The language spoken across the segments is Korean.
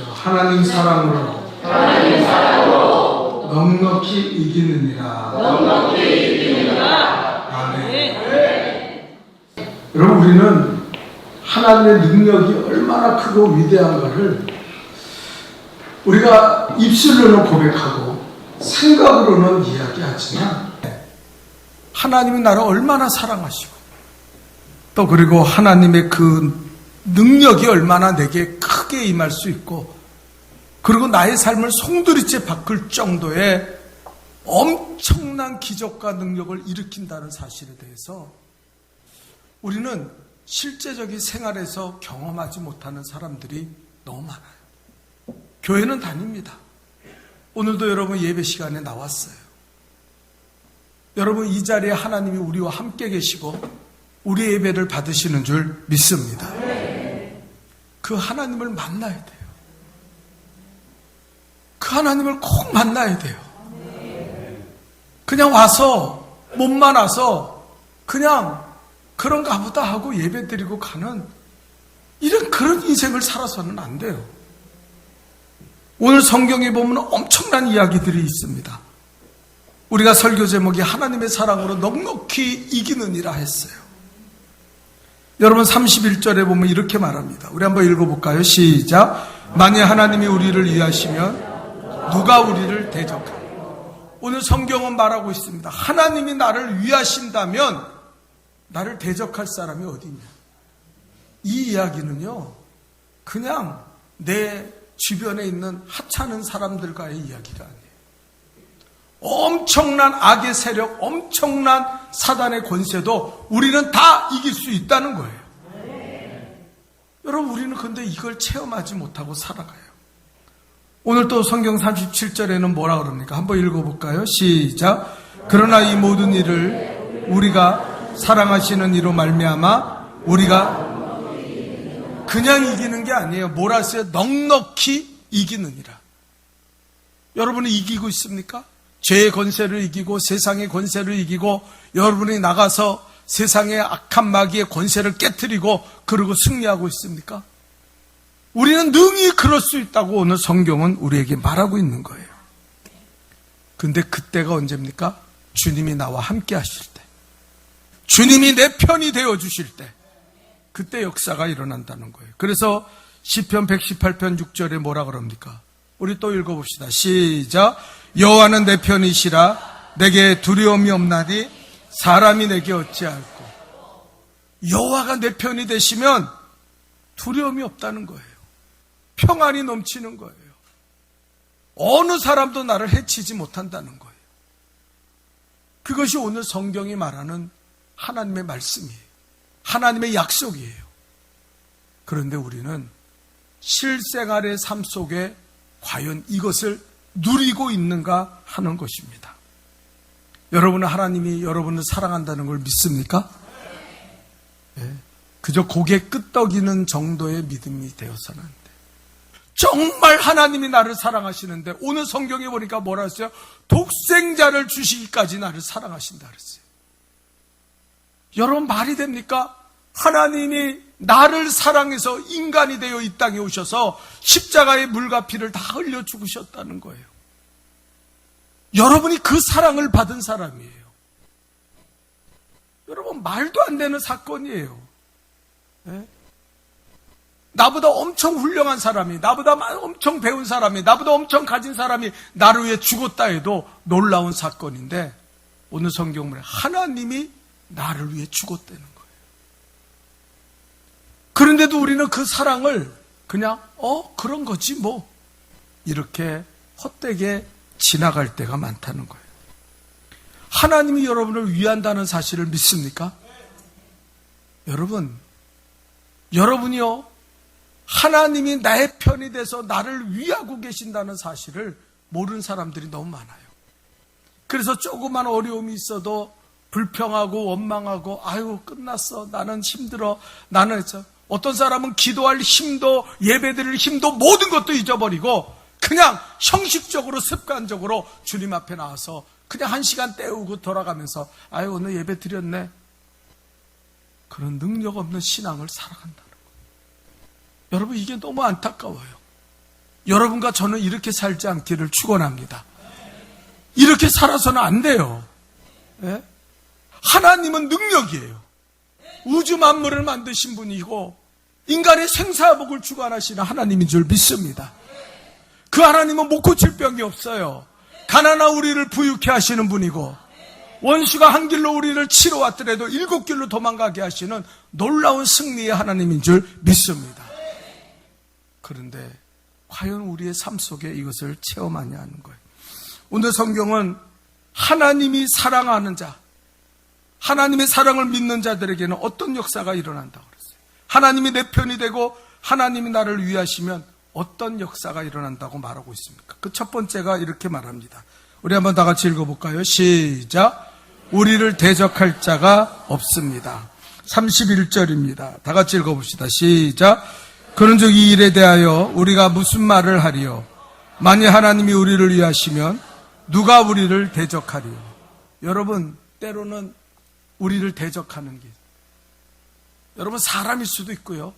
하나님 사랑으로 넉넉히 이기느니라. 아멘. 여러분, 우리는 하나님의 능력이 얼마나 크고 위대한가를 우리가 입술로는 고백하고 생각으로는 이야기하지만, 하나님이 나를 얼마나 사랑하시고 또 그리고 하나님의 그 능력이 얼마나 내게 크게 임할 수 있고, 그리고 나의 삶을 송두리째 바꿀 정도의 엄청난 기적과 능력을 일으킨다는 사실에 대해서 우리는 실제적인 생활에서 경험하지 못하는 사람들이 너무 많아요. 교회는 다닙니다. 오늘도 여러분 예배 시간에 나왔어요. 여러분, 이 자리에 하나님이 우리와 함께 계시고 우리 예배를 받으시는 줄 믿습니다. 그 하나님을 만나야 돼요. 그 하나님을 꼭 만나야 돼요. 그냥 와서 몸만 와서 그냥 그런가 보다 하고 예배 드리고 가는 그런 인생을 살아서는 안 돼요. 오늘 성경에 보면 엄청난 이야기들이 있습니다. 우리가 설교 제목이 하나님의 사랑으로 넉넉히 이기느니라 했어요. 여러분, 31절에 보면 이렇게 말합니다. 우리 한번 읽어볼까요? 시작. 만일 하나님이 우리를 위하시면 누가 우리를 대적하냐. 오늘 성경은 말하고 있습니다. 하나님이 나를 위하신다면 나를 대적할 사람이 어디 있냐. 이 이야기는요, 그냥 내 주변에 있는 하찮은 사람들과의 이야기가 아니에요. 엄청난 악의 세력, 엄청난 사단의 권세도 우리는 다 이길 수 있다는 거예요. 여러분, 우리는 근데 이걸 체험하지 못하고 살아가요. 오늘 또 성경 37절에는 뭐라 그럽니까? 한번 읽어볼까요? 시작. 그러나 이 모든 일을 우리가 사랑하시는 이로 말미암아 우리가 그냥 이기는 게 아니에요. 뭐라 했어요? 넉넉히 이기느니라. 여러분이 이기고 있습니까? 죄의 권세를 이기고 세상의 권세를 이기고 여러분이 나가서 세상의 악한 마귀의 권세를 깨트리고 그러고 승리하고 있습니까? 우리는 능히 그럴 수 있다고 오늘 성경은 우리에게 말하고 있는 거예요. 근데 그때가 언제입니까? 주님이 나와 함께 하실 때, 주님이 내 편이 되어 주실 때, 그때 역사가 일어난다는 거예요. 그래서 시편 118편 6절에 뭐라 그럽니까? 우리 또 읽어봅시다. 시작. 여호와는 내 편이시라. 내게 두려움이 없나니 사람이 내게 어찌할꼬. 여호와가 내 편이 되시면 두려움이 없다는 거예요. 평안이 넘치는 거예요. 어느 사람도 나를 해치지 못한다는 거예요. 그것이 오늘 성경이 말하는 하나님의 말씀이에요. 하나님의 약속이에요. 그런데 우리는 실생활의 삶 속에 과연 이것을 누리고 있는가 하는 것입니다. 여러분은 하나님이 여러분을 사랑한다는 걸 믿습니까? 네. 그저 고개 끄덕이는 정도의 믿음이 되어서는 안 돼. 정말 하나님이 나를 사랑하시는데 오늘 성경에 보니까 뭐라 했어요? 독생자를 주시기까지 나를 사랑하신다 그랬어요. 여러분, 말이 됩니까? 하나님이 나를 사랑해서 인간이 되어 이 땅에 오셔서 십자가의 물과 피를 다 흘려 죽으셨다는 거예요. 여러분이 그 사랑을 받은 사람이에요. 여러분, 말도 안 되는 사건이에요. 네? 나보다 엄청 훌륭한 사람이, 나보다 엄청 배운 사람이, 나보다 엄청 가진 사람이 나를 위해 죽었다 해도 놀라운 사건인데 오늘 성경문에 하나님이 나를 위해 죽었다는 거예요. 그런데도 우리는 그 사랑을 그냥 그런 거지 뭐 이렇게 헛되게 지나갈 때가 많다는 거예요. 하나님이 여러분을 위한다는 사실을 믿습니까? 여러분이요, 하나님이 나의 편이 돼서 나를 위하고 계신다는 사실을 모르는 사람들이 너무 많아요. 그래서 조그만 어려움이 있어도 불평하고 원망하고 아유 끝났어, 나는 힘들어, 나는 어떤 사람은 기도할 힘도 예배드릴 힘도 모든 것도 잊어버리고 그냥 형식적으로 습관적으로 주님 앞에 나와서 그냥 1시간 때우고 돌아가면서 아유 오늘 예배 드렸네, 그런 능력 없는 신앙을 살아간다는 거예요. 여러분, 이게 너무 안타까워요. 여러분과 저는 이렇게 살지 않기를 축원합니다. 이렇게 살아서는 안 돼요. 예? 하나님은 능력이에요. 우주 만물을 만드신 분이고 인간의 생사복을 주관하시는 하나님인 줄 믿습니다. 그 하나님은 못 고칠 병이 없어요. 가난한 우리를 부유케 하시는 분이고 원수가 한 길로 우리를 치러 왔더라도 7길로 도망가게 하시는 놀라운 승리의 하나님인 줄 믿습니다. 그런데 과연 우리의 삶 속에 이것을 체험하냐 하는 거예요. 오늘 성경은 하나님이 사랑하는 자, 하나님의 사랑을 믿는 자들에게는 어떤 역사가 일어난다고 그랬어요. 하나님이 내 편이 되고 하나님이 나를 위하시면 어떤 역사가 일어난다고 말하고 있습니까? 그 첫 번째가 이렇게 말합니다. 우리 한번 다 같이 읽어볼까요? 시작. 우리를 대적할 자가 없습니다. 31절입니다. 다 같이 읽어봅시다. 시작. 그런즉 이 일에 대하여 우리가 무슨 말을 하리요? 만일 하나님이 우리를 위하시면 누가 우리를 대적하리요? 여러분, 때로는 우리를 대적하는 게 여러분 사람일 수도 있고요.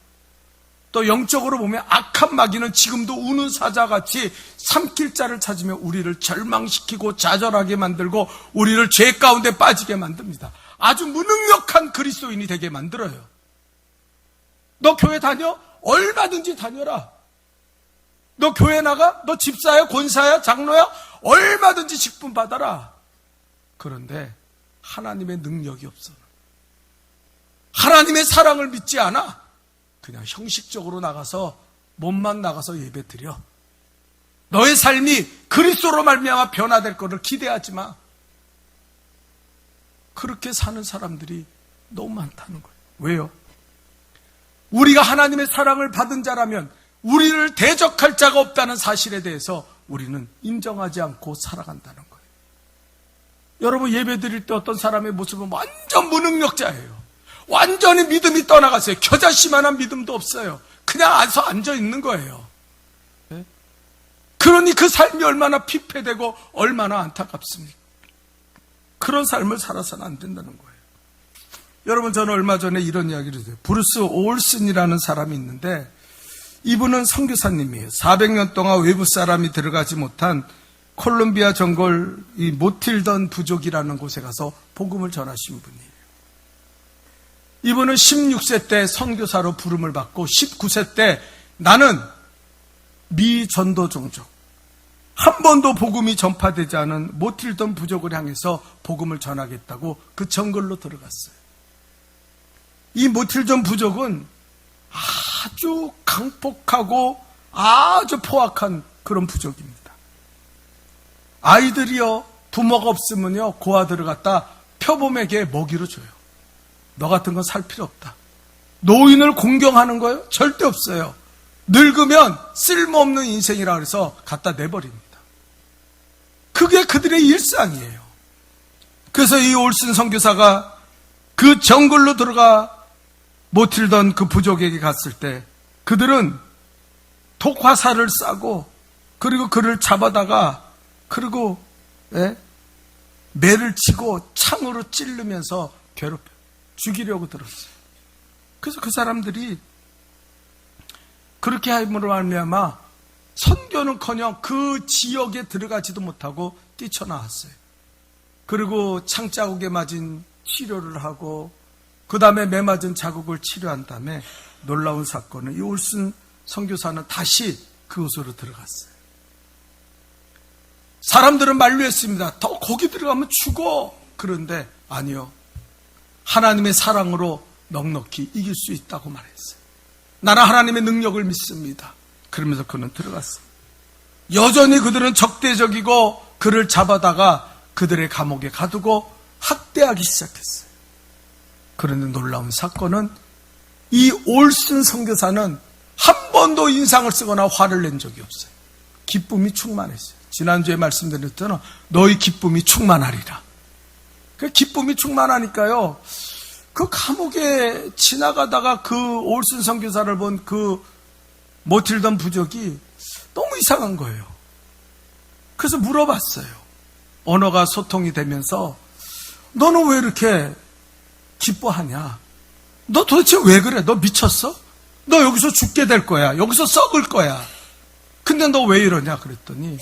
또 영적으로 보면 악한 마귀는 지금도 우는 사자같이 삼킬 자를 찾으며 우리를 절망시키고 좌절하게 만들고 우리를 죄 가운데 빠지게 만듭니다. 아주 무능력한 그리스도인이 되게 만들어요. 너 교회 다녀? 얼마든지 다녀라. 너 교회 나가? 너 집사야? 권사야? 장로야? 얼마든지 직분 받아라. 그런데 하나님의 능력이 없어. 하나님의 사랑을 믿지 않아. 그냥 형식적으로 나가서 몸만 나가서 예배 드려. 너의 삶이 그리스도로 말미암아 변화될 것을 기대하지 마. 그렇게 사는 사람들이 너무 많다는 거예요. 왜요? 우리가 하나님의 사랑을 받은 자라면 우리를 대적할 자가 없다는 사실에 대해서 우리는 인정하지 않고 살아간다는 거예요. 여러분 예배 드릴 때 어떤 사람의 모습은 완전 무능력자예요. 완전히 믿음이 떠나갔어요. 겨자씨만한 믿음도 없어요. 그냥 앉아 있는 거예요. 네? 그러니 그 삶이 얼마나 피폐되고 얼마나 안타깝습니까? 그런 삶을 살아서는 안 된다는 거예요. 여러분 저는 얼마 전에 이런 이야기를 했어요. 브루스 올슨이라는 사람이 있는데 이분은 선교사님이에요. 400년 동안 외부 사람이 들어가지 못한 콜롬비아 정글 이 모틸던 부족이라는 곳에 가서 복음을 전하신 분이에요. 이분은 16세 때 선교사로 부름을 받고 19세 때 나는 미전도 종족, 한 번도 복음이 전파되지 않은 모틸던 부족을 향해서 복음을 전하겠다고 그 정글로 들어갔어요. 이 모틸던 부족은 아주 강폭하고 아주 포악한 그런 부족입니다. 아이들이요 부모가 없으면요 고아들을 갖다 표범에게 먹이로 줘요. 너 같은 건 살 필요 없다. 노인을 공경하는 거예요? 절대 없어요. 늙으면 쓸모없는 인생이라 그래서 갖다 내버립니다. 그게 그들의 일상이에요. 그래서 이 올슨 선교사가 그 정글로 들어가 모틸던 그 부족에게 갔을 때 그들은 독화살을 싸고 그리고 그를 잡아다가 그리고 매를 치고 창으로 찌르면서 괴롭혀요. 죽이려고 들었어요. 그래서 그 사람들이 그렇게 함으로 말미암아 선교는커녕 그 지역에 들어가지도 못하고 뛰쳐나왔어요. 그리고 창자국에 맞은 치료를 하고 그 다음에 매 맞은 자국을 치료한 다음에 놀라운 사건은 이 올슨 선교사는 다시 그곳으로 들어갔어요. 사람들은 만류했습니다. 더 거기 들어가면 죽어. 그런데 아니요. 하나님의 사랑으로 넉넉히 이길 수 있다고 말했어요. 나는 하나님의 능력을 믿습니다. 그러면서 그는 들어갔어요. 여전히 그들은 적대적이고 그를 잡아다가 그들의 감옥에 가두고 학대하기 시작했어요. 그런데 놀라운 사건은 이 올슨 선교사는 한 번도 인상을 쓰거나 화를 낸 적이 없어요. 기쁨이 충만했어요. 지난주에 말씀드렸잖아요. 너희 기쁨이 충만하리라. 그 기쁨이 충만하니까요. 그 감옥에 지나가다가 그 올슨 선교사를 본 그 모틸던 부족이 너무 이상한 거예요. 그래서 물어봤어요. 언어가 소통이 되면서 너는 왜 이렇게 기뻐하냐? 너 도대체 왜 그래? 너 미쳤어? 너 여기서 죽게 될 거야. 여기서 썩을 거야. 근데 너 왜 이러냐 그랬더니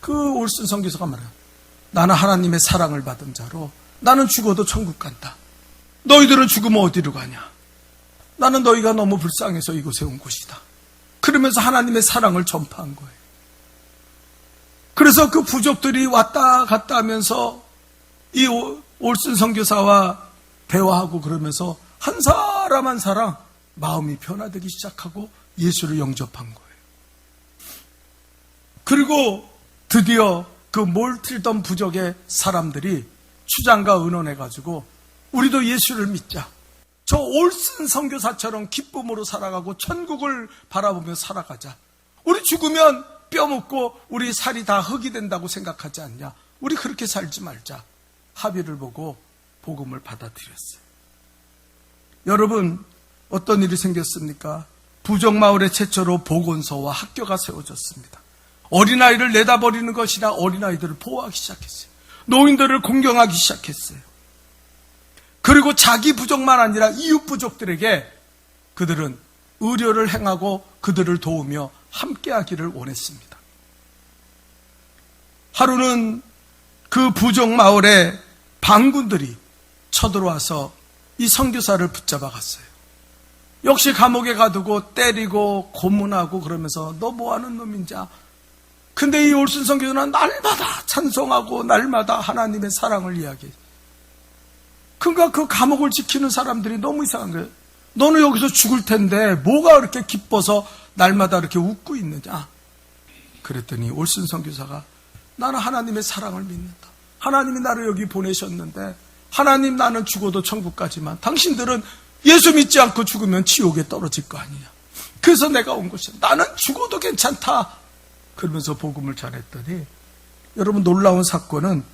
그 올슨 선교사가 말해요. 나는 하나님의 사랑을 받은 자로 나는 죽어도 천국 간다. 너희들은 죽으면 어디로 가냐? 나는 너희가 너무 불쌍해서 이곳에 온 곳이다. 그러면서 하나님의 사랑을 전파한 거예요. 그래서 그 부족들이 왔다 갔다 하면서 이 올슨 선교사와 대화하고 그러면서 한 사람 한 사람 마음이 변화되기 시작하고 예수를 영접한 거예요. 그리고 드디어 그 몰틸던 부족의 사람들이 추장과 의논해가지고 우리도 예수를 믿자. 저 올슨 선교사처럼 기쁨으로 살아가고 천국을 바라보며 살아가자. 우리 죽으면 뼈 묻고 우리 살이 다 흙이 된다고 생각하지 않냐. 우리 그렇게 살지 말자. 합의를 보고 복음을 받아들였어요. 여러분, 어떤 일이 생겼습니까? 부족마을에 최초로 보건소와 학교가 세워졌습니다. 어린아이를 내다버리는 것이나 어린아이들을 보호하기 시작했어요. 노인들을 공경하기 시작했어요. 그리고 자기 부족만 아니라 이웃 부족들에게 그들은 의료를 행하고 그들을 도우며 함께하기를 원했습니다. 하루는 그 부족 마을에 반군들이 쳐들어와서 이 선교사를 붙잡아 갔어요. 역시 감옥에 가두고 때리고 고문하고 그러면서 너 뭐하는 놈인자. 근데 이 올슨 선교사는 날마다 찬송하고 날마다 하나님의 사랑을 이야기해요. 그러니까 그 감옥을 지키는 사람들이 너무 이상한 거예요. 너는 여기서 죽을 텐데 뭐가 그렇게 기뻐서 날마다 이렇게 웃고 있느냐. 그랬더니 올슨 선교사가 나는 하나님의 사랑을 믿는다. 하나님이 나를 여기 보내셨는데 하나님 나는 죽어도 천국 가지만 당신들은 예수 믿지 않고 죽으면 지옥에 떨어질 거 아니냐. 그래서 내가 온 것이야. 나는 죽어도 괜찮다. 그러면서 복음을 전했더니 여러분 놀라운 사건은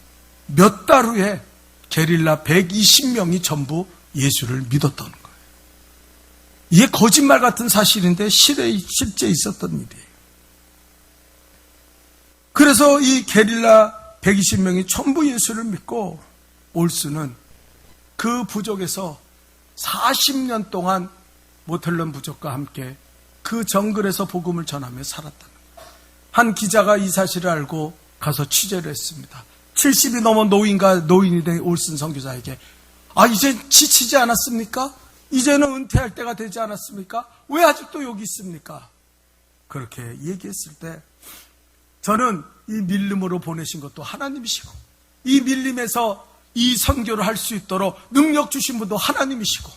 몇 달 후에 게릴라 120명이 전부 예수를 믿었던 거예요. 이게 거짓말 같은 사실인데 실제 있었던 일이에요. 그래서 이 게릴라 120명이 전부 예수를 믿고 올슨은 그 부족에서 40년 동안 모텔런 부족과 함께 그 정글에서 복음을 전하며 살았다는 거예요. 한 기자가 이 사실을 알고 가서 취재를 했습니다. 70이 넘은 노인이 된 올슨 선교사에게 이제 지치지 않았습니까? 이제는 은퇴할 때가 되지 않았습니까? 왜 아직도 여기 있습니까? 그렇게 얘기했을 때 저는 이 밀림으로 보내신 것도 하나님이시고 이 밀림에서 이 선교를 할 수 있도록 능력 주신 분도 하나님이시고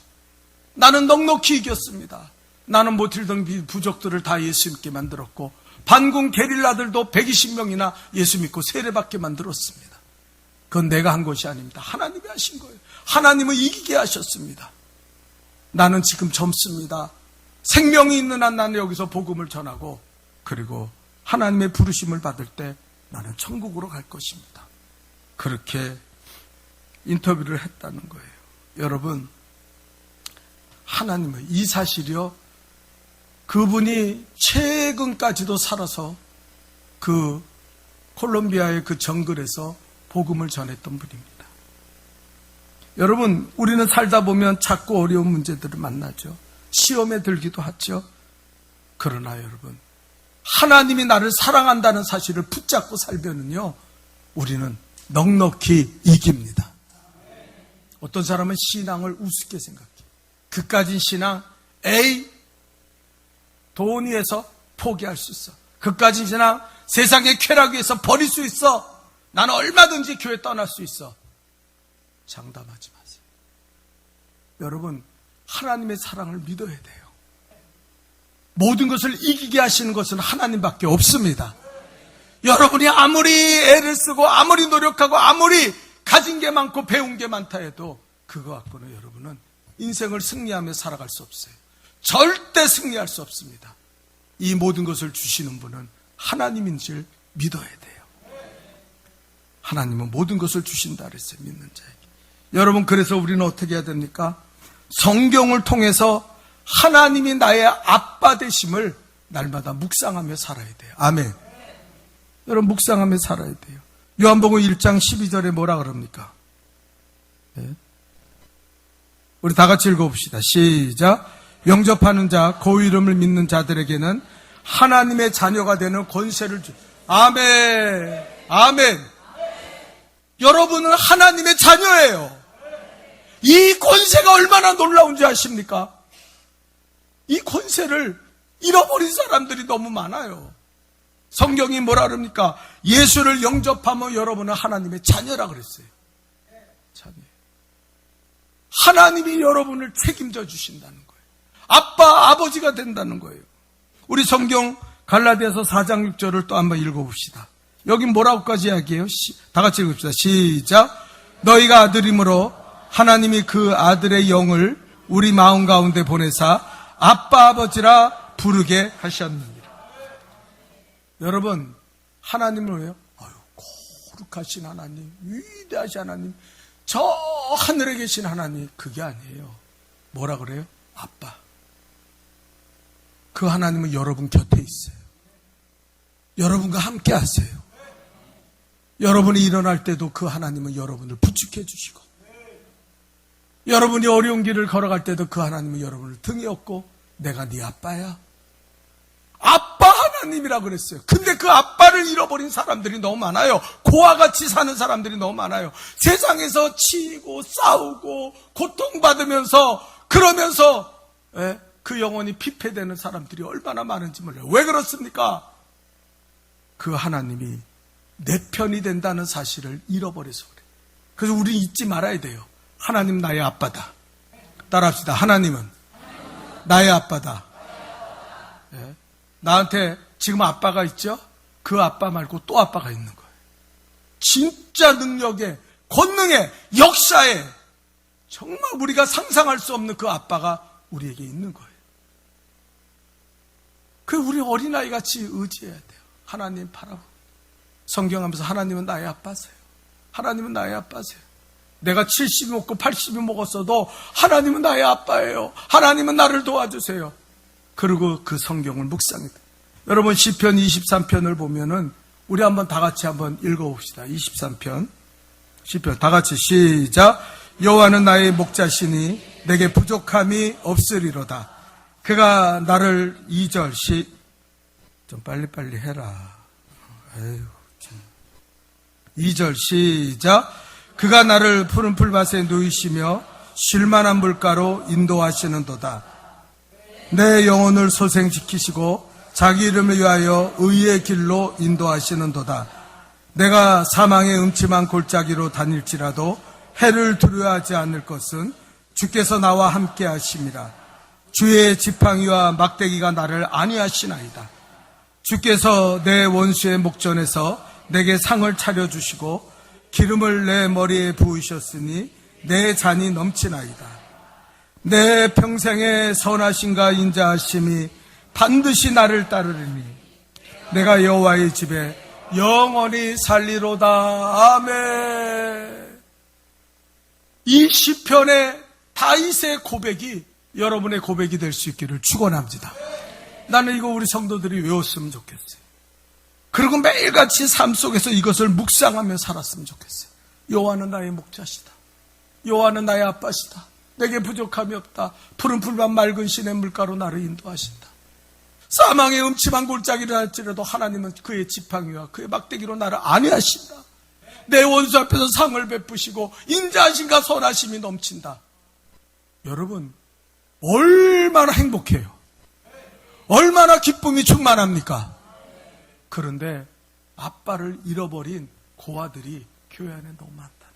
나는 넉넉히 이겼습니다. 나는 모틸던 부족들을 다 예수 믿게 만들었고 반군 게릴라들도 120명이나 예수 믿고 세례받게 만들었습니다. 그건 내가 한 것이 아닙니다. 하나님이 하신 거예요. 하나님은 이기게 하셨습니다. 나는 지금 젊습니다. 생명이 있는 한 나는 여기서 복음을 전하고 그리고 하나님의 부르심을 받을 때 나는 천국으로 갈 것입니다. 그렇게 인터뷰를 했다는 거예요. 여러분, 하나님은 이 사실이요. 그분이 최근까지도 살아서 그 콜롬비아의 그 정글에서 복음을 전했던 분입니다. 여러분, 우리는 살다 보면 자꾸 어려운 문제들을 만나죠. 시험에 들기도 하죠. 그러나 여러분, 하나님이 나를 사랑한다는 사실을 붙잡고 살면은요, 우리는 넉넉히 이깁니다. 어떤 사람은 신앙을 우습게 생각해요. 그까진 신앙, 돈 위해서 포기할 수 있어. 그까진 신앙, 세상의 쾌락 위해서 버릴 수 있어. 나는 얼마든지 교회 떠날 수 있어. 장담하지 마세요. 여러분, 하나님의 사랑을 믿어야 돼요. 모든 것을 이기게 하시는 것은 하나님밖에 없습니다. 여러분이 아무리 애를 쓰고 아무리 노력하고 아무리 가진 게 많고 배운 게 많다 해도 그거 갖고는 여러분은 인생을 승리하며 살아갈 수 없어요. 절대 승리할 수 없습니다. 이 모든 것을 주시는 분은 하나님인 줄 믿어야 돼요. 하나님은 모든 것을 주신다 그랬어요. 믿는 자에게. 여러분, 그래서 우리는 어떻게 해야 됩니까? 성경을 통해서 하나님이 나의 아빠 되심을 날마다 묵상하며 살아야 돼요. 아멘. 여러분, 묵상하며 살아야 돼요. 요한복음 1장 12절에 뭐라 그럽니까? 네. 우리 다 같이 읽어봅시다. 시작. 영접하는 자, 그 이름을 믿는 자들에게는 하나님의 자녀가 되는 권세를 아멘. 아멘. 여러분은 하나님의 자녀예요. 이 권세가 얼마나 놀라운지 아십니까? 이 권세를 잃어버린 사람들이 너무 많아요. 성경이 뭐라 그럽니까? 예수를 영접하면 여러분은 하나님의 자녀라 그랬어요. 자녀. 하나님이 여러분을 책임져 주신다는 거예요. 아빠, 아버지가 된다는 거예요. 우리 성경 갈라디아서 4장 6절을 또 한번 읽어봅시다. 여긴 뭐라고까지 이야기해요? 다 같이 읽읍시다. 시작. 너희가 아들이므로 하나님이 그 아들의 영을 우리 마음 가운데 보내사 아빠 아버지라 부르게 하셨느니라. 여러분, 하나님은 왜요? 거룩하신 하나님, 위대하신 하나님, 저 하늘에 계신 하나님, 그게 아니에요. 뭐라 그래요? 아빠. 그 하나님은 여러분 곁에 있어요. 여러분과 함께 하세요. 여러분이 일어날 때도 그 하나님은 여러분을 부축해 주시고, 여러분이 어려운 길을 걸어갈 때도 그 하나님은 여러분을 등에 업고 내가 네 아빠야. 아빠 하나님이라 그랬어요. 근데 그 아빠를 잃어버린 사람들이 너무 많아요. 고와 같이 사는 사람들이 너무 많아요. 세상에서 치이고 싸우고 고통받으면서 그러면서 그 영혼이 피폐되는 사람들이 얼마나 많은지 몰라요. 왜 그렇습니까? 그 하나님이 내 편이 된다는 사실을 잃어버려서 그래요. 그래서 우리 잊지 말아야 돼요. 하나님 나의 아빠다. 따라합시다. 하나님은 나의 아빠다. 나한테 지금 아빠가 있죠? 그 아빠 말고 또 아빠가 있는 거예요. 진짜 능력에, 권능에, 역사에 정말 우리가 상상할 수 없는 그 아빠가 우리에게 있는 거예요. 그 우리 어린아이 같이 의지해야 돼요. 하나님 바라보고. 성경하면서 하나님은 나의 아빠세요. 하나님은 나의 아빠세요. 내가 70이 먹고 80이 먹었어도 하나님은 나의 아빠예요. 하나님은 나를 도와주세요. 그리고 그 성경을 묵상해. 여러분 시편 23편을 보면은 우리 한번 다 같이 한번 읽어봅시다. 23편 시편 다 같이 시작. 여호와는 나의 목자시니 내게 부족함이 없으리로다. 그가 나를 2절 좀 빨리빨리 해라. 에휴, 참. 2절 시작. 그가 나를 푸른 풀밭에 누이시며 쉴만한 물가로 인도하시는도다. 내 영혼을 소생시키시고 자기 이름을 위하여 의의 길로 인도하시는도다. 내가 사망의 음침한 골짜기로 다닐지라도 해를 두려워하지 않을 것은 주께서 나와 함께 하심이라. 주의 지팡이와 막대기가 나를 안위하시나이다. 주께서 내 원수의 목전에서 내게 상을 차려주시고 기름을 내 머리에 부으셨으니 내 잔이 넘치나이다. 내 평생의 선하심과 인자하심이 반드시 나를 따르리니 내가 여호와의 집에 영원히 살리로다. 아멘. 이 시편의 다윗의 고백이 여러분의 고백이 될 수 있기를 축원합니다. 나는 이거 우리 성도들이 외웠으면 좋겠어요. 그리고 매일같이 삶 속에서 이것을 묵상하며 살았으면 좋겠어요. 여호와는 나의 목자시다. 여호와는 나의 아빠시다. 내게 부족함이 없다. 푸른 풀밭 맑은 시냇 물가로 나를 인도하신다. 사망의 음침한 골짜기를 할지라도 하나님은 그의 지팡이와 그의 막대기로 나를 안위하신다. 내 원수 앞에서 상을 베푸시고 인자하심과 선하심이 넘친다. 여러분 얼마나 행복해요. 얼마나 기쁨이 충만합니까? 그런데 아빠를 잃어버린 고아들이 교회 안에 너무 많다는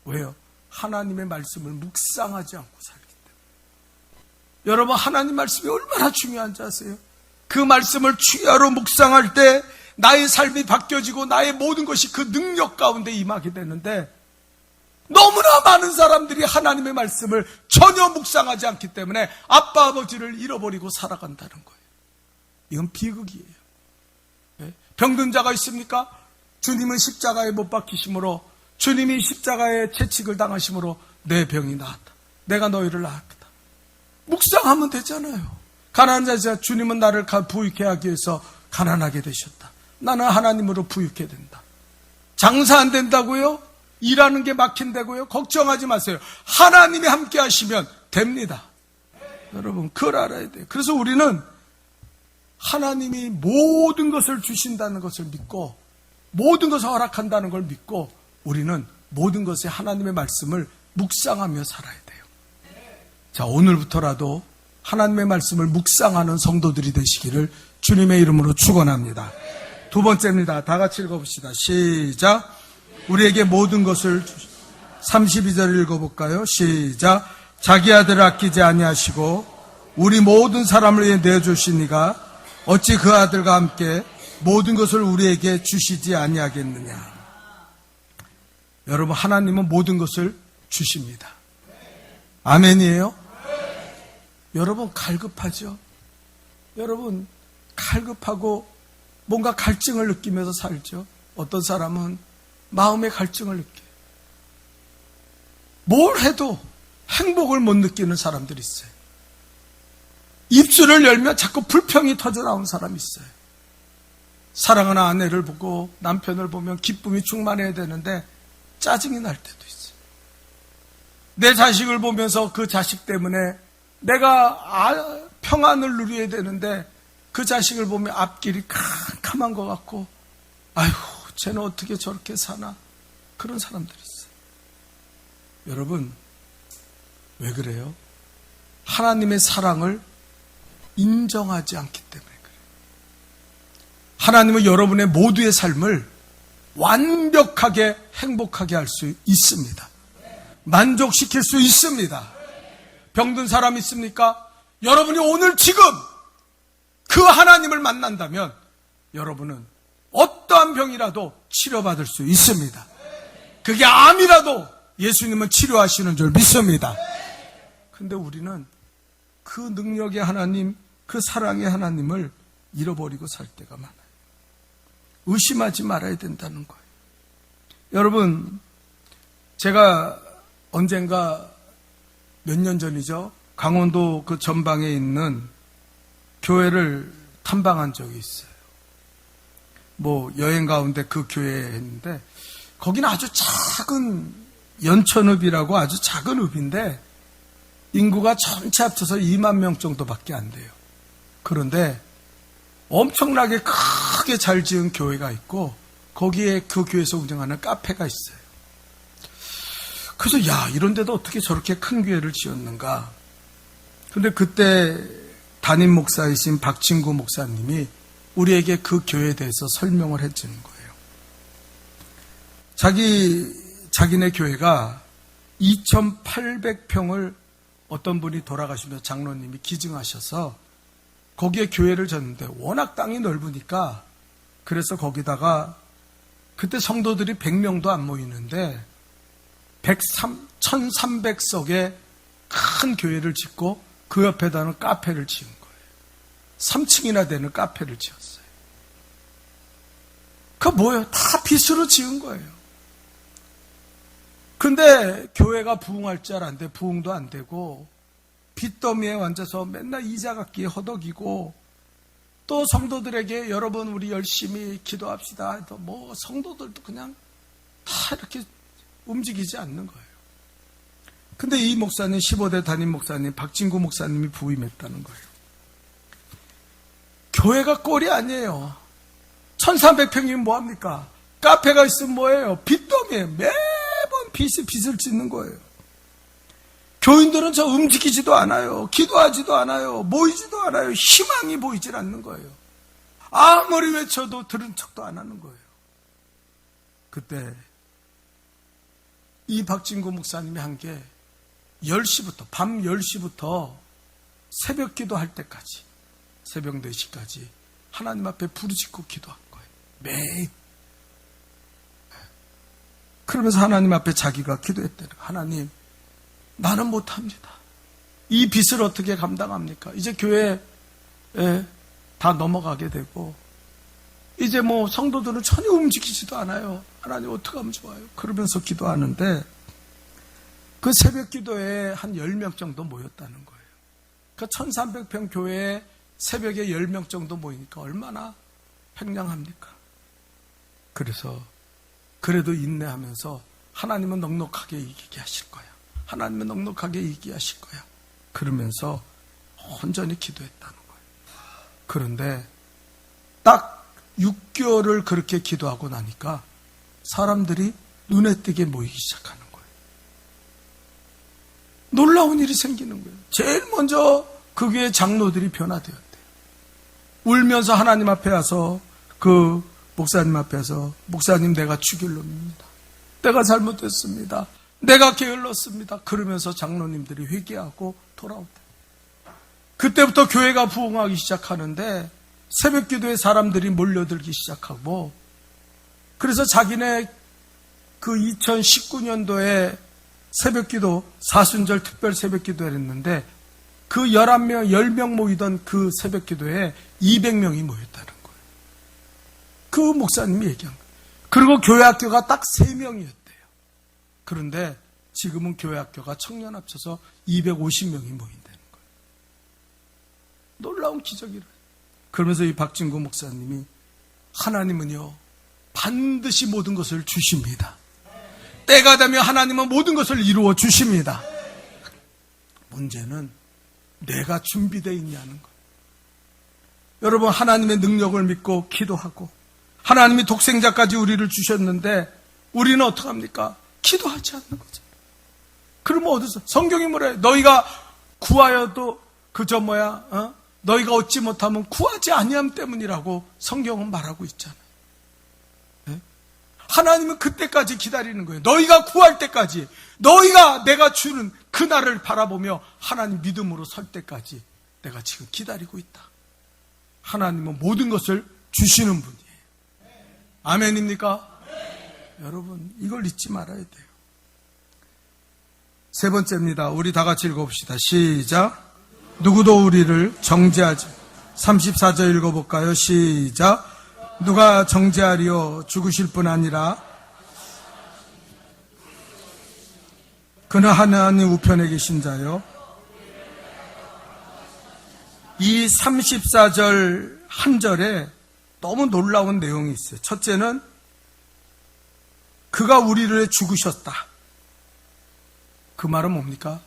거예요. 왜요? 하나님의 말씀을 묵상하지 않고 살기 때문에. 여러분 하나님 말씀이 얼마나 중요한지 아세요? 그 말씀을 주야로 묵상할 때 나의 삶이 바뀌어지고 나의 모든 것이 그 능력 가운데 임하게 되는데, 너무나 많은 사람들이 하나님의 말씀을 전혀 묵상하지 않기 때문에 아빠 아버지를 잃어버리고 살아간다는 거예요. 이건 비극이에요. 병든 자가 있습니까? 주님은 십자가에 못 박히심으로, 주님이 십자가에 채찍을 당하심으로 내 병이 나았다. 내가 너희를 낳았다. 묵상하면 되잖아요. 가난한 자, 주님은 나를 부유케 하기 위해서 가난하게 되셨다. 나는 하나님으로 부유케 된다. 장사 안 된다고요? 일하는 게 막힌다고요? 걱정하지 마세요. 하나님이 함께 하시면 됩니다. 여러분 그걸 알아야 돼요. 그래서 우리는 하나님이 모든 것을 주신다는 것을 믿고 모든 것을 허락한다는 걸 믿고 우리는 모든 것에 하나님의 말씀을 묵상하며 살아야 돼요. 자, 오늘부터라도 하나님의 말씀을 묵상하는 성도들이 되시기를 주님의 이름으로 축원합니다. 두 번째입니다. 다 같이 읽어봅시다. 시작. 우리에게 모든 것을 32절 읽어볼까요? 시작. 자기 아들을 아끼지 아니하시고 우리 모든 사람을 위해 내주시니가 어찌 그 아들과 함께 모든 것을 우리에게 주시지 아니하겠느냐. 여러분, 하나님은 모든 것을 주십니다. 아멘이에요? 여러분, 갈급하죠? 여러분, 갈급하고 뭔가 갈증을 느끼면서 살죠? 어떤 사람은 마음의 갈증을 느껴요. 뭘 해도 행복을 못 느끼는 사람들이 있어요. 입술을 열면 자꾸 불평이 터져나오는 사람이 있어요. 사랑하는 아내를 보고 남편을 보면 기쁨이 충만해야 되는데 짜증이 날 때도 있어요. 내 자식을 보면서 그 자식 때문에 내가 평안을 누려야 되는데 그 자식을 보면 앞길이 캄캄한 것 같고 아이고 쟤는 어떻게 저렇게 사나, 그런 사람들이 있어요. 여러분, 왜 그래요? 하나님의 사랑을 인정하지 않기 때문에 그래요. 하나님은 여러분의 모두의 삶을 완벽하게 행복하게 할 수 있습니다. 만족시킬 수 있습니다. 병든 사람 있습니까? 여러분이 오늘 지금 그 하나님을 만난다면 여러분은 어떠한 병이라도 치료받을 수 있습니다. 그게 암이라도 예수님은 치료하시는 줄 믿습니다. 근데 우리는 그 능력의 하나님, 그 사랑의 하나님을 잃어버리고 살 때가 많아요. 의심하지 말아야 된다는 거예요. 여러분, 제가 언젠가 몇 년 전이죠, 강원도 그 전방에 있는 교회를 탐방한 적이 있어요. 뭐 여행 가운데 그 교회에 했는데 거기는 아주 작은 연천읍이라고 아주 작은 읍인데 인구가 전체 합쳐서 2만 명 정도밖에 안 돼요. 그런데 엄청나게 크게 잘 지은 교회가 있고 거기에 그 교회에서 운영하는 카페가 있어요. 그래서 야, 이런 데도 어떻게 저렇게 큰 교회를 지었는가. 근데 그때 담임 목사이신 박진구 목사님이 우리에게 그 교회에 대해서 설명을 해주는 거예요. 자기네 교회가 2,800평을 어떤 분이 돌아가시면서 장로님이 기증하셔서 거기에 교회를 졌는데 워낙 땅이 넓으니까 그래서 거기다가 그때 성도들이 100명도 안 모이는데 1,300석의 큰 교회를 짓고 그 옆에다는 카페를 지은 거예요. 3층이나 되는 카페를 지었어요. 그거 뭐예요? 다 빚으로 지은 거예요. 근데 교회가 부흥할 줄 알았는데 부흥도 안 되고 빚더미에 앉아서 맨날 이자 갚기에 허덕이고 또 성도들에게 여러분 우리 열심히 기도합시다. 또 뭐 성도들도 그냥 다 이렇게 움직이지 않는 거예요. 근데 이 목사님 15대 담임 목사님 박진구 목사님이 부임했다는 거예요. 교회가 꼴이 아니에요. 1,300평이면 뭐합니까? 카페가 있으면 뭐예요? 빚더미에 매번 빚을 짓는 거예요. 교인들은 저 움직이지도 않아요. 기도하지도 않아요. 모이지도 않아요. 희망이 보이질 않는 거예요. 아무리 외쳐도 들은 척도 안 하는 거예요. 그때 이 박진구 목사님이 한 게 10시부터 밤 10시부터 새벽 기도할 때까지 새벽 4시까지 하나님 앞에 부르짖고 기도한 거예요. 매일. 그러면서 하나님 앞에 자기가 기도했대요. 하나님, 나는 못합니다. 이 빚을 어떻게 감당합니까? 이제 교회에 다 넘어가게 되고 이제 뭐 성도들은 전혀 움직이지도 않아요. 하나님 어떻게 하면 좋아요? 그러면서 기도하는데 그 새벽 기도에 한 10명 정도 모였다는 거예요. 그 1,300평 교회에 새벽에 10명 정도 모이니까 얼마나 팽량합니까? 그래서 그래도 인내하면서 하나님은 넉넉하게 이기게 하실 거야. 하나님은 넉넉하게 이기게 하실 거야. 그러면서 온전히 기도했다는 거예요. 그런데 딱 6개월을 그렇게 기도하고 나니까 사람들이 눈에 띄게 모이기 시작하는 거예요. 놀라운 일이 생기는 거예요. 제일 먼저 그 교회 장로들이 변화되었대요. 울면서 하나님 앞에 와서 그 목사님 앞에 와서 목사님 내가 죽일 놈입니다. 내가 잘못했습니다. 내가 게을렀습니다. 그러면서 장로님들이 회개하고 돌아온다. 그때부터 교회가 부흥하기 시작하는데 새벽 기도에 사람들이 몰려들기 시작하고 그래서 자기네 그 2019년도에 새벽 기도 사순절 특별 새벽 기도를 했는데 그 11명, 10명 모이던 그 새벽 기도에 200명이 모였다는 거예요. 그 목사님이 얘기한 거예요. 그리고 교회 학교가 딱 3명이었대요. 그런데 지금은 교회 학교가 청년 합쳐서 250명이 모인다는 거예요. 놀라운 기적이래요. 그러면서 이 박진구 목사님이 하나님은요 반드시 모든 것을 주십니다. 때가 되면 하나님은 모든 것을 이루어 주십니다. 문제는 내가 준비되어 있냐는 것. 여러분 하나님의 능력을 믿고 기도하고 하나님이 독생자까지 우리를 주셨는데 우리는 어떡합니까? 기도하지 않는 거죠. 그러면 어디서 성경이 뭐래? 너희가 구하여도 그저 너희가 얻지 못하면 구하지 아니함 때문이라고 성경은 말하고 있잖아요. 네? 하나님은 그때까지 기다리는 거예요. 너희가 구할 때까지, 너희가 내가 주는 그날을 바라보며 하나님 믿음으로 설 때까지 내가 지금 기다리고 있다. 하나님은 모든 것을 주시는 분이에요. 아멘입니까? 여러분 이걸 잊지 말아야 돼요. 세 번째입니다. 우리 다 같이 읽어봅시다. 시작. 누구도 우리를 정죄하지. 34절 읽어볼까요? 시작. 누가 정죄하리요? 죽으실 뿐 아니라 그는 하나님 우편에 계신 자요. 이 34절 한 절에 너무 놀라운 내용이 있어요. 첫째는 그가 우리를 위해 죽으셨다. 그 말은 뭡니까?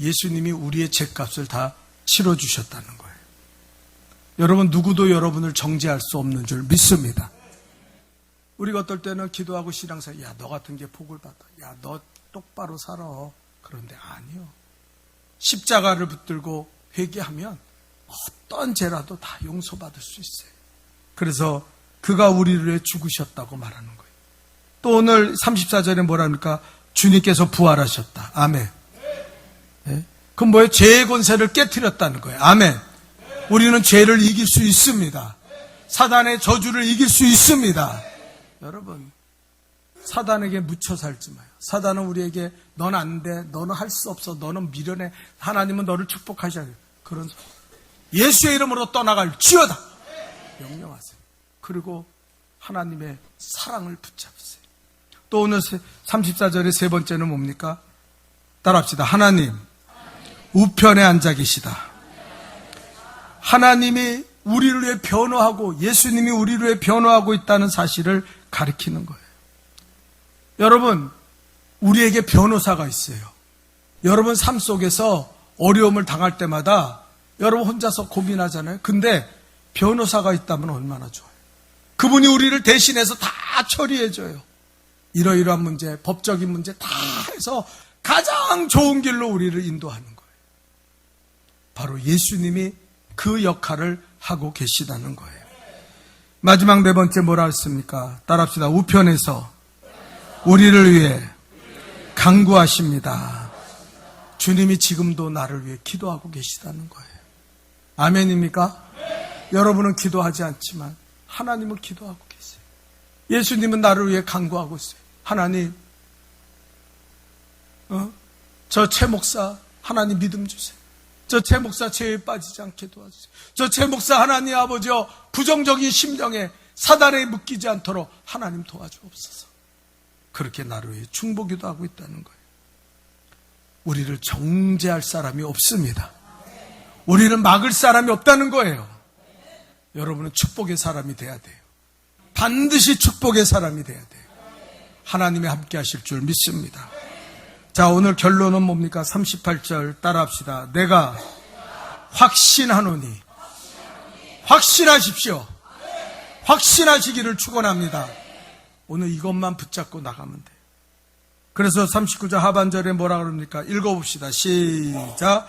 예수님이 우리의 죄값을 다 치러주셨다는 거예요. 여러분 누구도 여러분을 정죄할 수 없는 줄 믿습니다. 우리가 어떨 때는 기도하고 신앙생활 야 너 같은 게 복을 받아. 야 너 똑바로 살아. 그런데 아니요. 십자가를 붙들고 회개하면 어떤 죄라도 다 용서받을 수 있어요. 그래서 그가 우리를 위해 죽으셨다고 말하는 거예요. 또 오늘 34절에 뭐랍니까? 주님께서 부활하셨다. 아멘. 네? 그럼 뭐예요? 죄의 권세를 깨트렸다는 거예요. 아멘. 우리는 죄를 이길 수 있습니다. 사단의 저주를 이길 수 있습니다. 여러분 사단에게 묻혀 살지 마요. 사단은 우리에게 넌 안 돼, 너는 할 수 없어, 너는 미련해, 하나님은 너를 축복하셔야 돼요. 그런 소리. 예수의 이름으로 떠나갈 지어다 명령하세요. 그리고 하나님의 사랑을 붙잡으세요. 또 오늘 34절의 세 번째는 뭡니까? 따라합시다. 하나님 우편에 앉아 계시다. 하나님이 우리를 위해 변호하고 예수님이 우리를 위해 변호하고 있다는 사실을 가리키는 거예요. 여러분 우리에게 변호사가 있어요. 여러분 삶 속에서 어려움을 당할 때마다 여러분 혼자서 고민하잖아요. 근데 변호사가 있다면 얼마나 좋아요. 그분이 우리를 대신해서 다 처리해줘요. 이러이러한 문제, 법적인 문제 다 해서 가장 좋은 길로 우리를 인도하는 거예요. 바로 예수님이 그 역할을 하고 계시다는 거예요. 마지막 네 번째 뭐라 했습니까? 따라합시다. 우편에서 우리를 위해 간구하십니다. 주님이 지금도 나를 위해 기도하고 계시다는 거예요. 아멘입니까? 여러분은 기도하지 않지만 하나님은 기도하고 계세요. 예수님은 나를 위해 간구하고 있어요. 하나님, 저 최 목사 하나님 믿음 주세요. 저 최 목사 죄에 빠지지 않게 도와주세요. 저 최 목사 하나님 아버지여 부정적인 심령에 사단에 묶이지 않도록 하나님 도와주옵소서. 그렇게 나를 위해 중보기도 하고 있다는 거예요. 우리를 정죄할 사람이 없습니다. 우리는 막을 사람이 없다는 거예요. 여러분은 축복의 사람이 돼야 돼요. 반드시 축복의 사람이 돼야 돼요. 하나님이 함께 하실 줄 믿습니다. 자, 오늘 결론은 뭡니까? 38절 따라합시다. 내가 확신하노니 확신하십시오. 확신하시기를 축원합니다. 오늘 이것만 붙잡고 나가면 돼요. 그래서 39절 하반절에 뭐라 그럽니까? 읽어봅시다. 시작.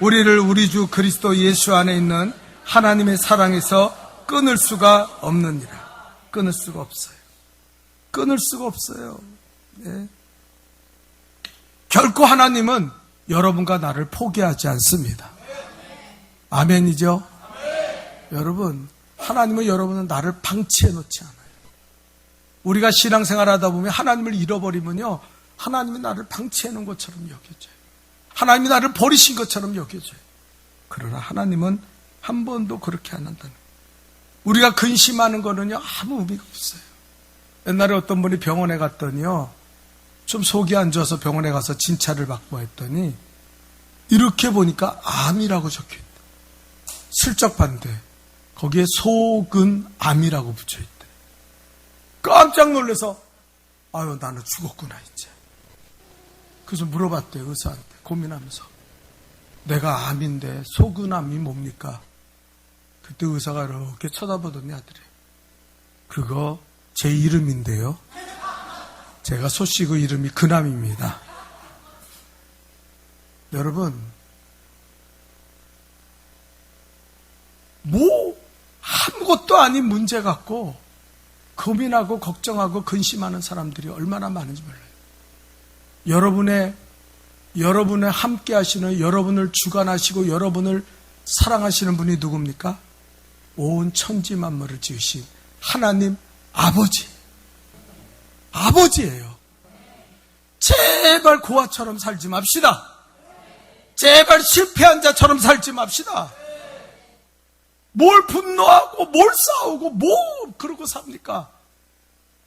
우리를 우리 주 그리스도 예수 안에 있는 하나님의 사랑에서 끊을 수가 없느니라. 끊을 수가 없어요. 끊을 수가 없어요. 네. 결코 하나님은 여러분과 나를 포기하지 않습니다. 아멘이죠? 여러분, 하나님은 여러분은 나를 방치해 놓지 않아요. 우리가 신앙생활 하다 보면 하나님을 잃어버리면요, 하나님이 나를 방치해 놓은 것처럼 여겨져요. 하나님이 나를 버리신 것처럼 여겨져요. 그러나 하나님은 한 번도 그렇게 안 한다는 거예요. 우리가 근심하는 거는요, 아무 의미가 없어요. 옛날에 어떤 분이 병원에 갔더니요, 좀 속이 안 좋아서 병원에 가서 진찰을 받고 했더니 이렇게 보니까 암이라고 적혀있다. 슬쩍 봤는데 거기에 속은 암이라고 붙여있대. 깜짝 놀라서 아유, 나는 죽었구나 이제. 그래서 물어봤대요, 의사한테. 고민하면서 내가 암인데 속은 암이 뭡니까? 그때 의사가 이렇게 쳐다보더니 아들이, 그거 제 이름인데요, 제가 소씨고 이름이 근암입니다. 여러분, 아무것도 아닌 문제 갖고 고민하고 걱정하고 근심하는 사람들이 얼마나 많은지 몰라요. 여러분의 함께 하시는, 여러분을 주관하시고 여러분을 사랑하시는 분이 누굽니까? 온 천지 만물을 지으신 하나님 아버지예요. 제발 고아처럼 살지 맙시다. 제발 실패한 자처럼 살지 맙시다. 뭘 분노하고 뭘 싸우고 뭐 그러고 삽니까?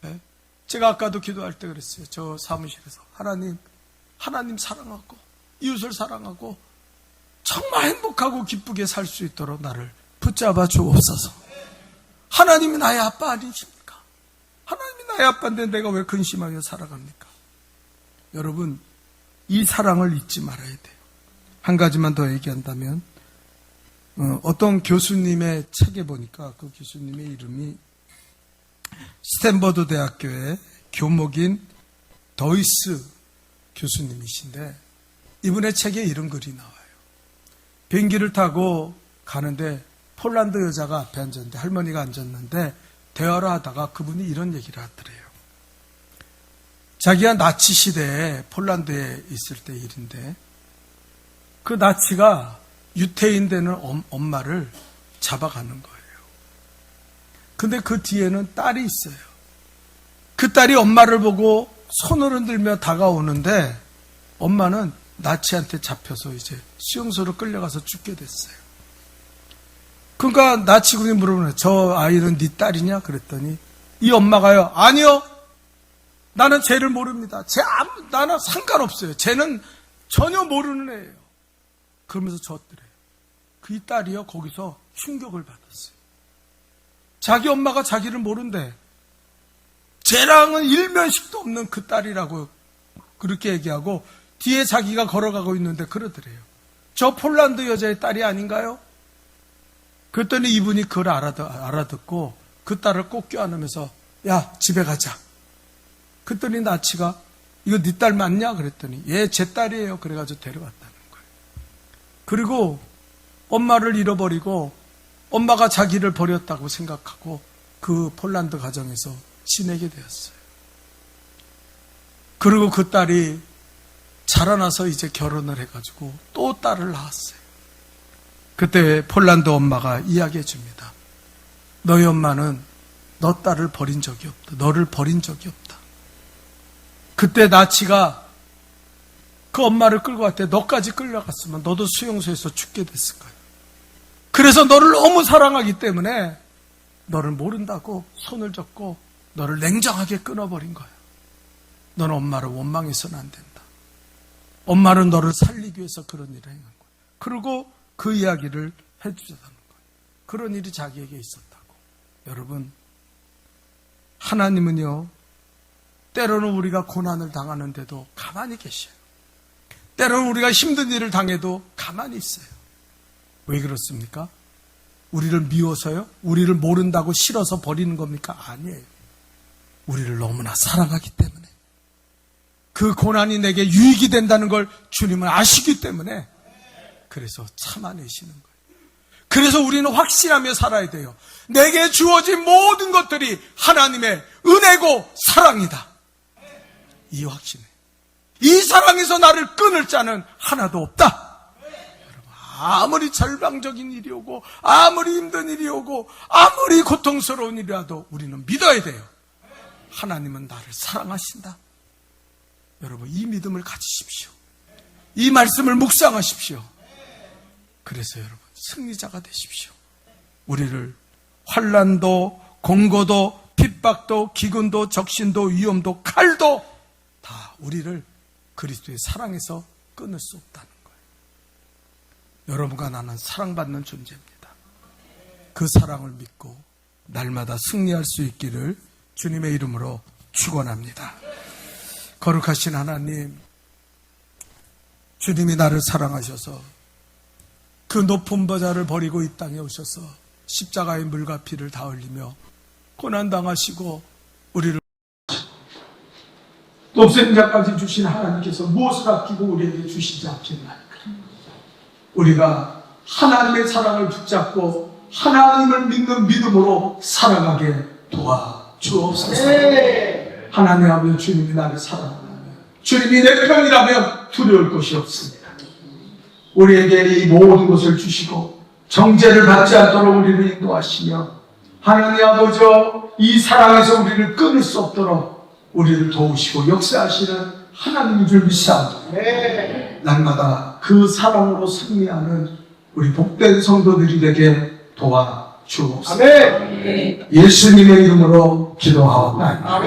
네? 제가 아까도 기도할 때 그랬어요. 저 사무실에서 하나님 사랑하고 이웃을 사랑하고 정말 행복하고 기쁘게 살 수 있도록 나를 붙잡아 주옵소서. 하나님이 나의 아빠 아니십니까? 하나님이 나의 아빠인데 내가 왜 근심하며 살아갑니까? 여러분, 이 사랑을 잊지 말아야 돼요. 한 가지만 더 얘기한다면, 어떤 교수님의 책에 보니까 그 교수님의 이름이 스탠퍼드 대학교의 교목인 더이스 교수님이신데, 이분의 책에 이런 글이 나와요. 비행기를 타고 가는데 폴란드 여자가 앞에 앉았는데, 할머니가 앉았는데 대화를 하다가 그분이 이런 얘기를 하더래요. 자기가 나치 시대에 폴란드에 있을 때 일인데, 그 나치가 유태인 되는 엄마를 잡아가는 거예요. 근데 그 뒤에는 딸이 있어요. 그 딸이 엄마를 보고 손을 흔들며 다가오는데 엄마는 나치한테 잡혀서 이제 수용소로 끌려가서 죽게 됐어요. 그러니까 나치군이 물어보는, 저 아이는 네 딸이냐? 그랬더니 이 엄마가요, 아니요, 나는 쟤를 모릅니다. 나는 상관없어요. 쟤는 전혀 모르는 애예요. 그러면서 줬더래요. 그 딸이요, 거기서 충격을 받았어요. 자기 엄마가 자기를 모른대. 쟤랑은 일면식도 없는 그 딸이라고 그렇게 얘기하고 뒤에 자기가 걸어가고 있는데 그러더래요. 저 폴란드 여자의 딸이 아닌가요? 그랬더니 이분이 그걸 알아듣고 그 딸을 꼭 껴안으면서, 야, 집에 가자. 그랬더니 나치가, 이거 네 딸 맞냐? 그랬더니, 예, 제 딸이에요. 그래가지고 데려왔다는 거예요. 그리고 엄마를 잃어버리고 엄마가 자기를 버렸다고 생각하고 그 폴란드 가정에서 지내게 되었어요. 그리고 그 딸이 자라나서 이제 결혼을 해가지고 또 딸을 낳았어요. 그때 폴란드 엄마가 이야기해 줍니다. 너희 엄마는 너 딸을 버린 적이 없다. 너를 버린 적이 없다. 그때 나치가 그 엄마를 끌고 갈 때 너까지 끌려갔으면 너도 수용소에서 죽게 됐을 거야. 그래서 너를 너무 사랑하기 때문에 너를 모른다고 손을 잡고 너를 냉정하게 끊어버린 거야. 너는 엄마를 원망해서는 안 된다. 엄마는 너를 살리기 위해서 그런 일을 행한 거야. 그리고 그 이야기를 해주셨다는 거예요. 그런 일이 자기에게 있었다고. 여러분, 하나님은요, 때로는 우리가 고난을 당하는데도 가만히 계셔요. 때로는 우리가 힘든 일을 당해도 가만히 있어요. 왜 그렇습니까? 우리를 미워서요? 우리를 모른다고 싫어서 버리는 겁니까? 아니에요. 우리를 너무나 사랑하기 때문에, 그 고난이 내게 유익이 된다는 걸 주님은 아시기 때문에 그래서 참아내시는 거예요. 그래서 우리는 확신하며 살아야 돼요. 내게 주어진 모든 것들이 하나님의 은혜고 사랑이다. 이 확신에, 이 사랑에서 나를 끊을 자는 하나도 없다. 여러분, 아무리 절망적인 일이 오고 아무리 힘든 일이 오고 아무리 고통스러운 일이라도 우리는 믿어야 돼요. 하나님은 나를 사랑하신다. 여러분, 이 믿음을 가지십시오. 이 말씀을 묵상하십시오. 그래서 여러분, 승리자가 되십시오. 우리를 환난도 공고도 핍박도 기근도 적신도 위험도 칼도 다 우리를 그리스도의 사랑에서 끊을 수 없다는 거예요. 여러분과 나는 사랑받는 존재입니다. 그 사랑을 믿고 날마다 승리할 수 있기를 주님의 이름으로 축원합니다. 거룩하신 하나님, 주님이 나를 사랑하셔서 그 높은 보좌를 버리고 이 땅에 오셔서 십자가의 물과 피를 다 흘리며 고난당하시고 우리를 높은 자까지 주신 하나님께서 무엇을 아끼고 우리에게 주시지 않겠나이까. 우리가 하나님의 사랑을 붙잡고 하나님을 믿는 믿음으로 살아가게 도와주옵소서. 하나님 아버지, 주님이 나를 사랑한다면, 주님이 내 편이라면 두려울 것이 없습니다. 우리에게 이 모든 것을 주시고 정죄를 받지 않도록 우리를 인도하시며, 하나님 아버지, 이 사랑에서 우리를 끊을 수 없도록 우리를 도우시고 역사하시는 하나님인 줄 믿사옵니다. 날마다 그 사랑으로 승리하는 우리 복된 성도들이 되게 도와주옵소서. 예수님의 이름으로 기도하옵나이다.